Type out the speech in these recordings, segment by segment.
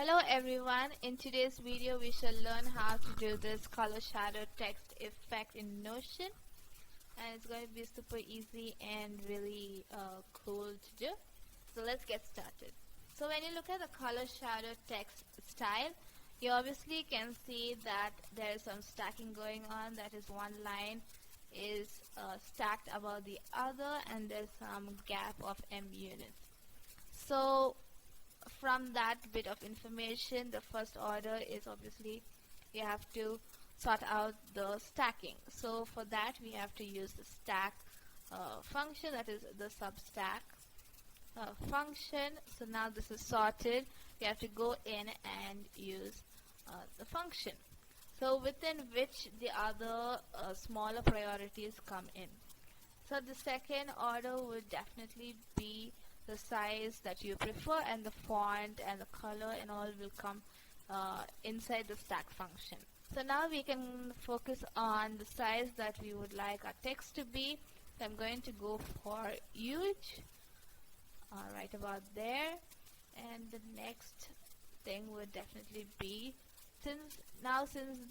Hello everyone, in today's video we shall learn how to do this color shadow text effect in Notion, and it's going to be super easy and really cool to do. So let's get started. So when you look at the color shadow text style, you obviously can see that there is some stacking going on. That is, one line is stacked above the other and there's some gap of M units. So from that bit of information, the first order is obviously you have to sort out the stacking. So for that we have to use the stack function, that is the substack function. So now this is sorted, we have to go in and use the function, so within which the other smaller priorities come in. So the second order would definitely be the size that you prefer, and the font and the color and all will come inside the stack function. So now we can focus on the size that we would like our text to be. So I'm going to go for huge, right about there, and the next thing would definitely be, since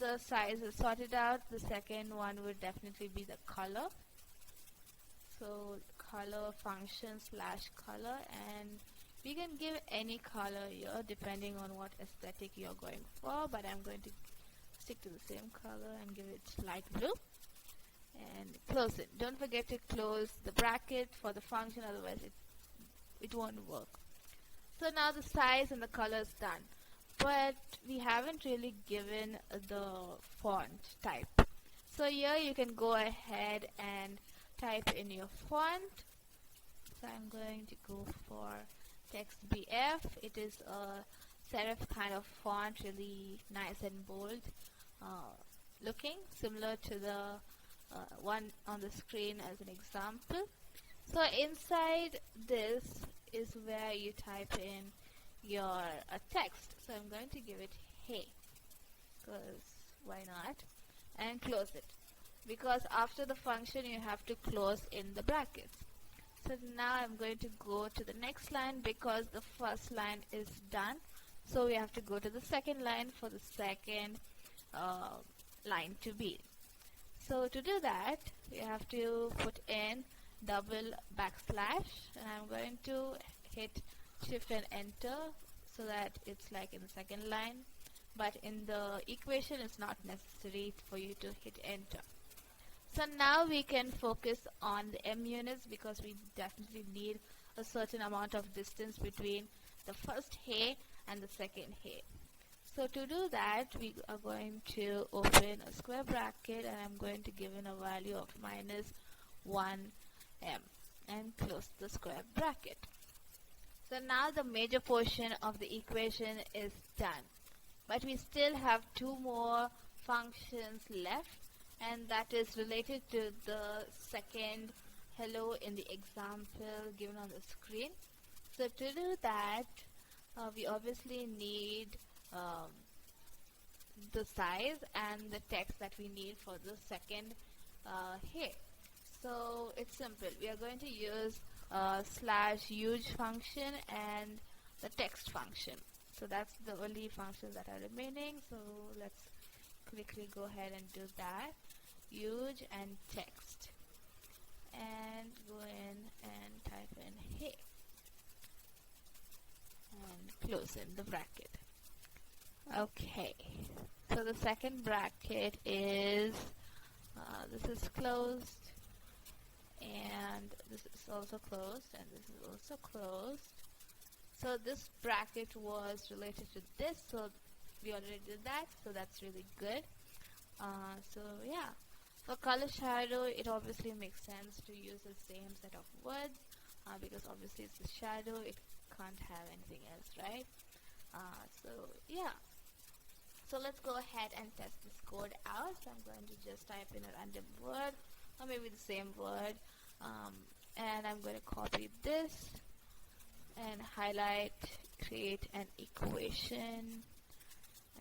the size is sorted out, the second one would definitely be the color. So color function / color, and we can give any color here depending on what aesthetic you're going for, but I'm going to stick to the same color and give it light blue and close it. Don't forget to close the bracket for the function, otherwise it won't work. So now the size and the color is done, but we haven't really given the font type. So here you can go ahead and type in your font. So I'm going to go for text BF. It is a serif kind of font, really nice and bold looking, similar to the one on the screen as an example. So inside this is where you type in your text. So I'm going to give it hey, because why not, and close it, because after the function you have to close in the brackets. So now I'm going to go to the next line because the first line is done. So we have to go to the second line for the second line to be. So to do that, we have to put in double backslash, and I'm going to hit shift and enter so that it's like in the second line, but in the equation it's not necessary for you to hit enter. So now we can focus on the M units, because we definitely need a certain amount of distance between the first hey and the second hey. So to do that, we are going to open a square bracket, and I'm going to give in a value of -1m and close the square bracket. So now the major portion of the equation is done, but we still have two more functions left, and that is related to the second hello in the example given on the screen. So to do that, we obviously need the size and the text that we need for the second hey. So it's simple. We are going to use /huge function and the text function. So that's the only functions that are remaining. So let's quickly go ahead and do that. Huge and text, and go in and type in hey and close in the bracket. Okay, so the second bracket is this is closed, and this is also closed, and this is also closed. So this bracket was related to this, so we already did that, so that's really good. So yeah, for color shadow, it obviously makes sense to use the same set of words, because obviously it's a shadow, it can't have anything else, right? So yeah, so let's go ahead and test this code out. So I'm going to just type in a random word, or maybe the same word, and I'm going to copy this and highlight, create an equation,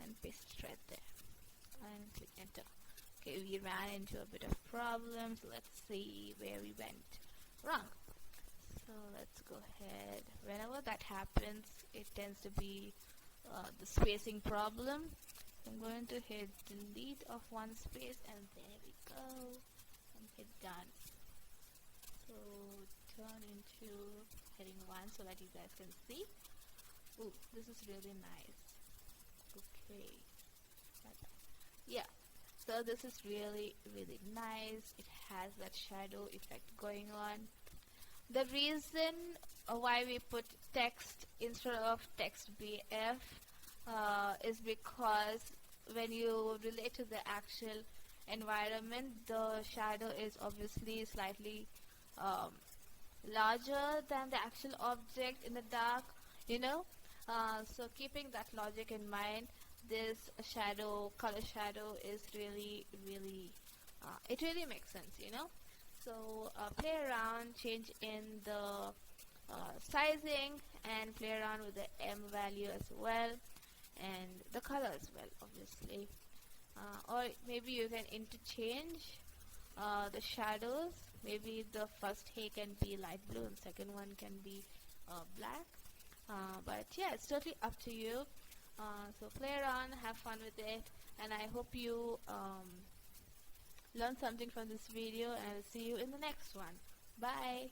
and paste it right there, and click enter. Okay, we ran into a bit of problems. Let's see where we went wrong. So let's go ahead. Whenever that happens, it tends to be the spacing problem. I'm going to hit delete of one space, and there we go, and hit done. So turn into heading 1 so that you guys can see. Ooh, this is really nice. Okay, yeah, so this is really nice. It has that shadow effect going on. The reason why we put text instead of text BF is because when you relate to the actual environment, the shadow is obviously slightly um, larger than the actual object in the dark, you know. So keeping that logic in mind, this shadow, color shadow, is really it really makes sense, you know. So play around, change in the sizing, and play around with the M value as well, and the color as well, obviously. Or maybe you can interchange the shadows. Maybe the first hay can be light blue and second one can be black. But yeah, it's totally up to you. So play around, have fun with it, and I hope you learn something from this video, and I'll see you in the next one. Bye.